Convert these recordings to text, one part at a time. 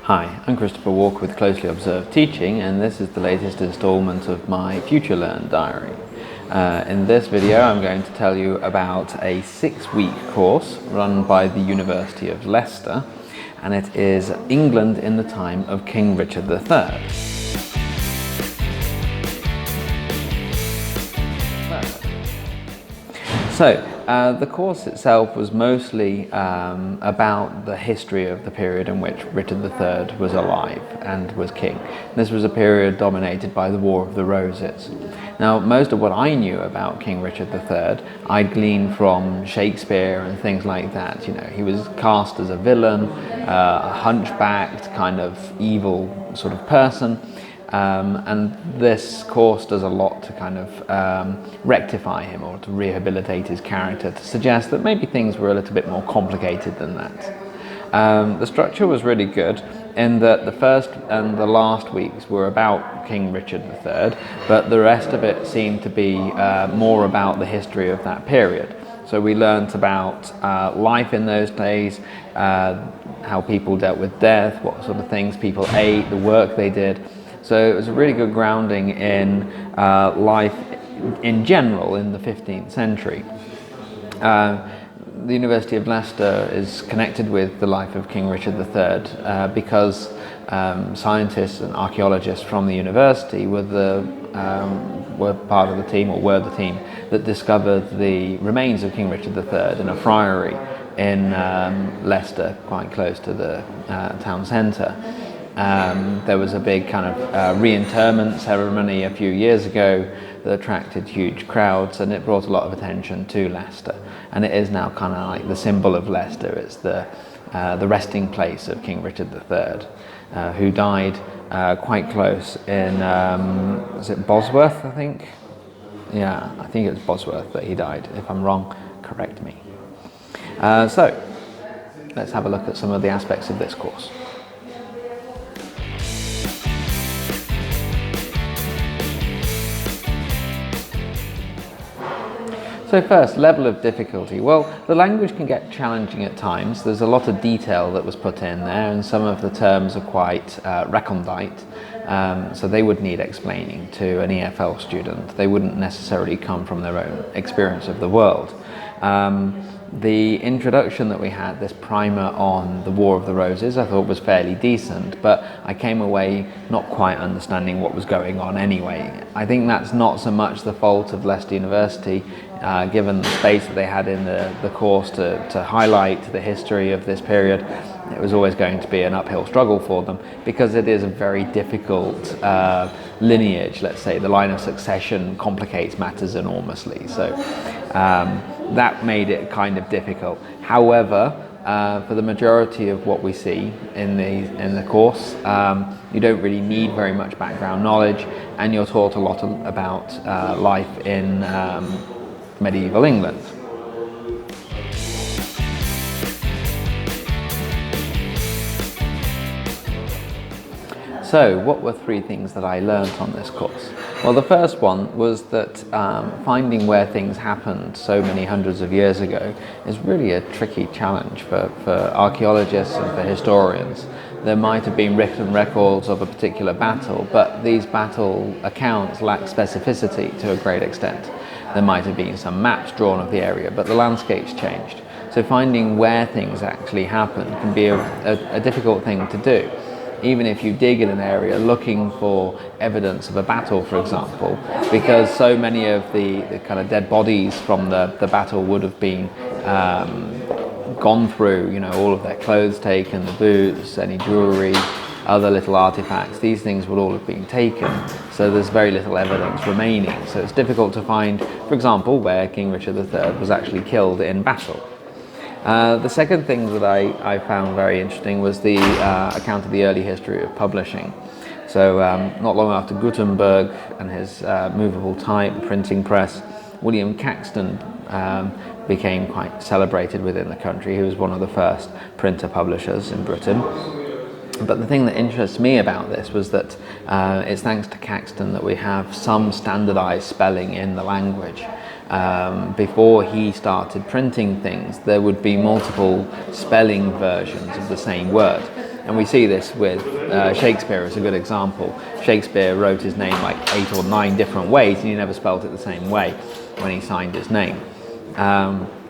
Hi, I'm Christopher Walker with Closely Observed Teaching, and this is the latest instalment of my FutureLearn diary. In this video I'm going to tell you about a 6-week course run by the University of Leicester, and it is England in the time of King Richard III. So, the course itself was mostly about the history of the period in which Richard III was alive and was king. This was a period dominated by the War of the Roses. Now, most of what I knew about King Richard III, I gleaned from Shakespeare and things like that. You know, he was cast as a villain, a hunchbacked, kind of evil sort of person. And this course does a lot to kind of rectify him, or to rehabilitate his character, to suggest that maybe things were a little bit more complicated than that. The structure was really good in that the first and the last weeks were about King Richard III, but the rest of it seemed to be more about the history of that period. So we learnt about life in those days, how people dealt with death, what sort of things people ate, the work they did. So it was a really good grounding in life in general in the 15th century. The University of Leicester is connected with the life of King Richard III because scientists and archaeologists from the university were part of the team, or were the team, that discovered the remains of King Richard III in a friary in Leicester, quite close to the town centre. There was a big kind of reinterment ceremony a few years ago that attracted huge crowds, and it brought a lot of attention to Leicester. And it is now kind of like the symbol of Leicester. It's the resting place of King Richard III, who died quite close in, was it Bosworth, I think? Yeah, I think it was Bosworth that he died. If I'm wrong, correct me. So, let's have a look at some of the aspects of this course. So first, level of difficulty. Well, the language can get challenging at times. There's a lot of detail that was put in there, and some of the terms are quite recondite, so they would need explaining to an EFL student. They wouldn't necessarily come from their own experience of the world. The introduction that we had, this primer on the War of the Roses, I thought was fairly decent, but I came away not quite understanding what was going on anyway. I think that's not so much the fault of Leicester University, given the space that they had in the course to highlight the history of this period. It was always going to be an uphill struggle for them, because it is a very difficult lineage. Let's say the line of succession complicates matters enormously, so that made it kind of difficult. However, for the majority of what we see in the course, you don't really need very much background knowledge, and you're taught a lot about life in medieval England. So, what were 3 things that I learnt on this course? Well, the first one was that finding where things happened so many hundreds of years ago is really a tricky challenge for archaeologists and for historians. There might have been written records of a particular battle, but these battle accounts lack specificity to a great extent. There might have been some maps drawn of the area, but the landscape's changed. So finding where things actually happened can be a difficult thing to do. Even if you dig in an area looking for evidence of a battle, for example, because so many of the kind of dead bodies from the battle would have been gone through, you know, all of their clothes taken, the boots, any jewellery, other little artifacts, these things would all have been taken, so there's very little evidence remaining. So it's difficult to find, for example, where King Richard III was actually killed in battle. The second thing that I found very interesting was the account of the early history of publishing. So not long after Gutenberg and his movable type printing press, William Caxton became quite celebrated within the country. He was one of the first printer publishers in Britain. But the thing that interests me about this was that it's thanks to Caxton that we have some standardized spelling in the language. Before he started printing things, there would be multiple spelling versions of the same word. And we see this with Shakespeare as a good example. Shakespeare wrote his name like 8 or 9 different ways, and he never spelled it the same way when he signed his name.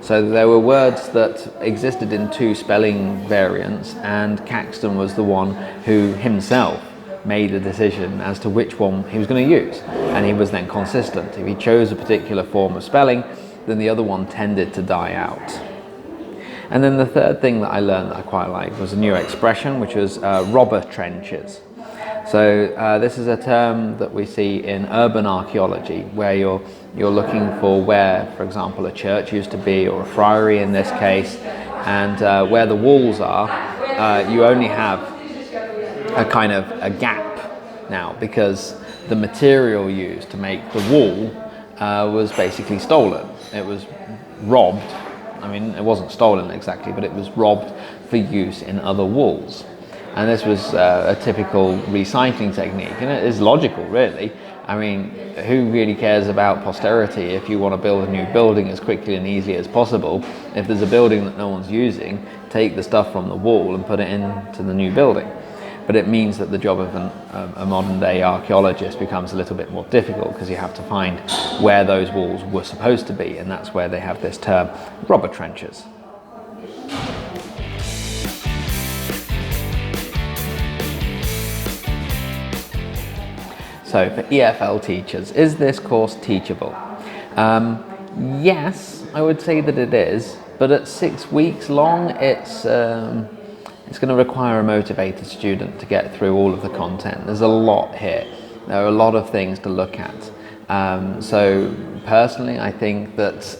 So there were words that existed in 2 spelling variants, and Caxton was the one who himself made a decision as to which one he was going to use, and he was then consistent. If he chose a particular form of spelling, then the other one tended to die out. And then the third thing that I learned that I quite liked was a new expression, which was robber trenches. So this is a term that we see in urban archaeology, where you're looking for where, for example, a church used to be, or a friary in this case, and where the walls are, you only have a kind of a gap now, because the material used to make the wall was basically stolen. It was robbed. I mean, it wasn't stolen exactly, but it was robbed for use in other walls. And this was a typical recycling technique, and it is logical, really. I mean, who really cares about posterity if you want to build a new building as quickly and easily as possible? If there's a building that no one's using, take the stuff from the wall and put it into the new building. But it means that the job of a modern-day archaeologist becomes a little bit more difficult, because you have to find where those walls were supposed to be, and that's where they have this term, robber trenches. So for EFL teachers, is this course teachable? Yes, I would say that it is, but at 6 weeks long, it's going to require a motivated student to get through all of the content. There's a lot here. There are a lot of things to look at. So personally, I think that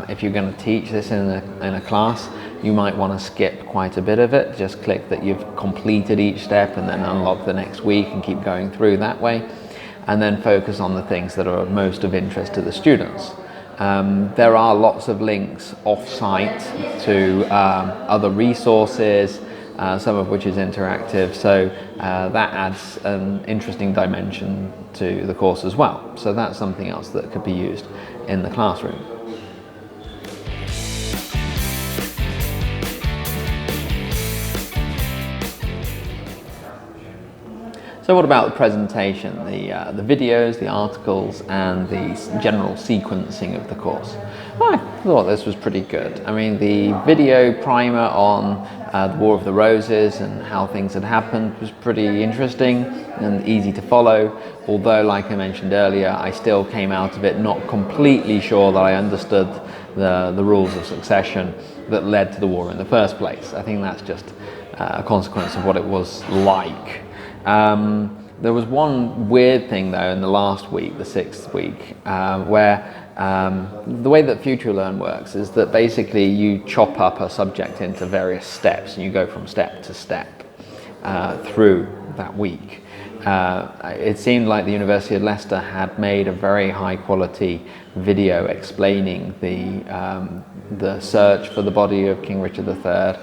if you're going to teach this in a class, you might want to skip quite a bit of it. Just click that you've completed each step and then unlock the next week and keep going through that way. And then focus on the things that are most of interest to the students. There are lots of links off-site to other resources, some of which is interactive, so that adds an interesting dimension to the course as well. So that's something else that could be used in the classroom. So what about the presentation, the videos, the articles, and the general sequencing of the course? Well, I thought this was pretty good. I mean, the video primer on the War of the Roses and how things had happened was pretty interesting and easy to follow, although, like I mentioned earlier, I still came out of it not completely sure that I understood the rules of succession that led to the war in the first place. I think that's just a consequence of what it was like. There was one weird thing though in the last week, the 6th week, where the way that FutureLearn works is that basically you chop up a subject into various steps and you go from step to step through that week. It seemed like the University of Leicester had made a very high quality video explaining the search for the body of King Richard III,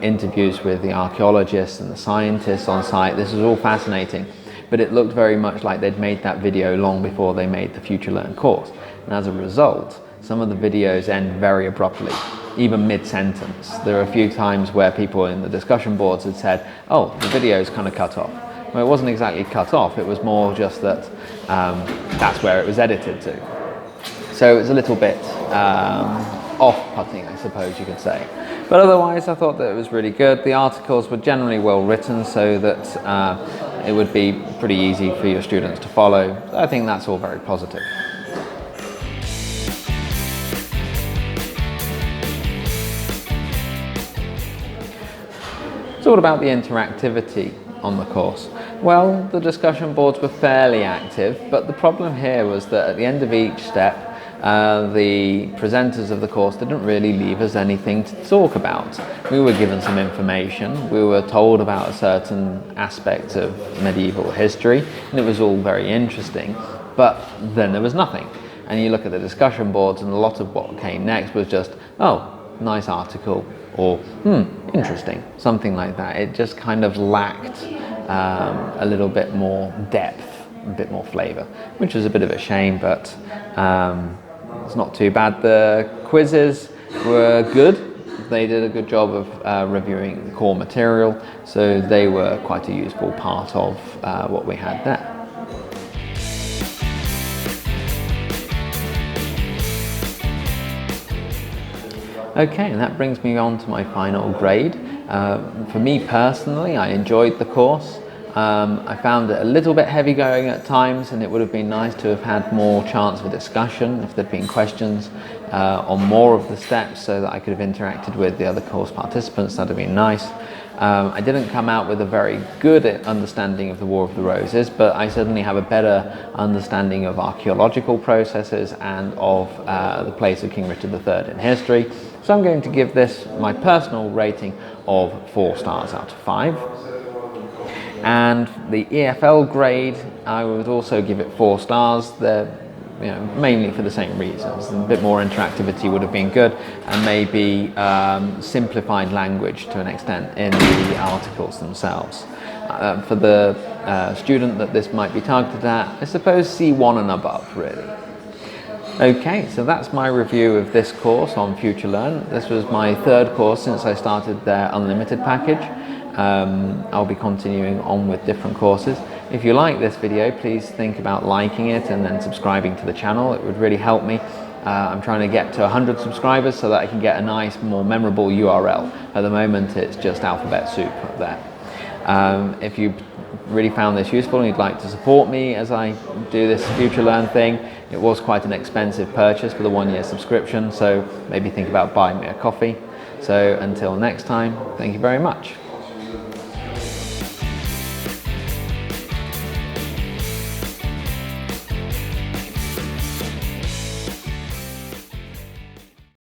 interviews with the archaeologists and the scientists on site. This was all fascinating, but it looked very much like they'd made that video long before they made the FutureLearn course. And as a result, some of the videos end very abruptly, even mid-sentence. There are a few times where people in the discussion boards had said, oh, the video's kind of cut off. Well, it wasn't exactly cut off, it was more just that that's where it was edited to. So it was a little bit off-putting, I suppose you could say. But otherwise, I thought that it was really good. The articles were generally well written, so that it would be pretty easy for your students to follow. So I think that's all very positive. So what about the interactivity on the course? Well, the discussion boards were fairly active, but the problem here was that at the end of each step, the presenters of the course didn't really leave us anything to talk about. We were given some information, we were told about a certain aspect of medieval history, and it was all very interesting, but then there was nothing. And you look at the discussion boards, and a lot of what came next was just, oh, nice article, or interesting, something like that. It just kind of lacked a little bit more depth, a bit more flavour, which is a bit of a shame, but it's not too bad. The quizzes were good. they did a good job of reviewing the core material, so they were quite a useful part of what we had there. Okay, and that brings me on to my final grade. For me personally, I enjoyed the course. I found it a little bit heavy going at times, and it would have been nice to have had more chance for discussion if there'd been questions on more of the steps so that I could have interacted with the other course participants. That'd have been nice. I didn't come out with a very good understanding of the War of the Roses, but I certainly have a better understanding of archaeological processes and of the place of King Richard III in history. So I'm going to give this my personal rating of 4 stars out of 5. And the EFL grade, I would also give it 4 stars. They're mainly for the same reasons. A bit more interactivity would have been good, and maybe simplified language to an extent in the articles themselves. For the student that this might be targeted at, I suppose C1 and above, really. Okay, so that's my review of this course on FutureLearn. This was my 3rd course since I started their unlimited package. I'll be continuing on with different courses. If you like this video, please think about liking it and then subscribing to the channel. It would really help me. I'm trying to get to 100 subscribers so that I can get a nice, more memorable URL. At the moment, it's just alphabet soup up there. If you really found this useful and you'd like to support me as I do this FutureLearn thing, it was quite an expensive purchase for the 1-year subscription, so maybe think about buying me a coffee. So until next time, thank you very much.